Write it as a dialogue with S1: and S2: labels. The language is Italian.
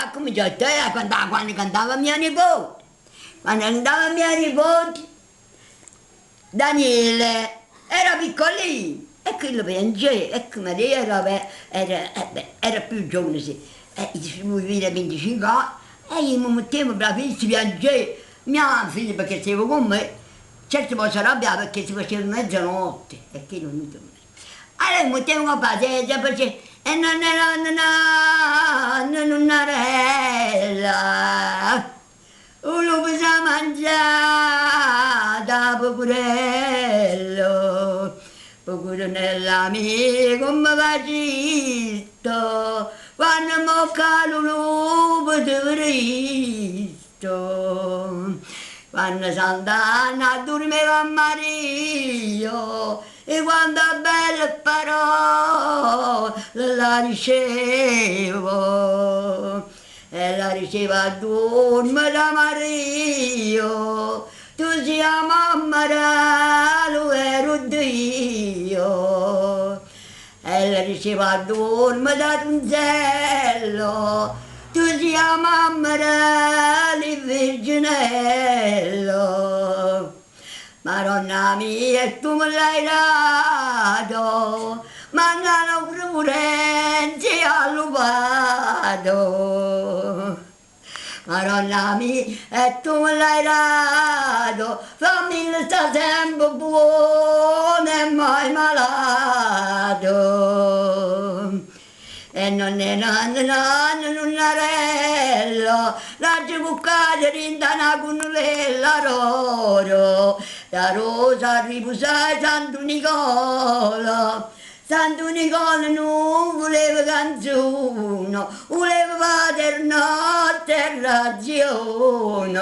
S1: ha cominciato quando cantava mia nipote. Quando cantava mia nipote, Daniele era piccolino e quello piangeva, e Maria era più giovane, sì. Lui aveva 25 anni e io mi mettevo bravissimo, piangeva. Mia figlia perché stava con me, certo poi si arrabbiava perché si faceva mezzanotte e che non mi dormiva. Allora mi mettevo con pazienza perché e non era nonnarella. Uno bisa mangiata, poverello, poveronell'amico mi facito, quando mo calo lupo di Cristo, quando Sant'Anna dormiva a Maria, e quando belle parole la ricevo, e la riceva dorme da Maria, tu sia mamma lo ero Dio, e la riceva dorme da Donzello, tu sia mamma il Virginello. Madonna mia, e tu me l'hai dato, mancano pure allupato. Madonna mia, e tu me l'hai dato, fammi sta sempre buono e mai malato. E non è nonnarello, la giubuccata rintana con la roro, la rosa ripusai Santo Nicola. Santo Nicola non voleva canzone, voleva paternotte e ragione.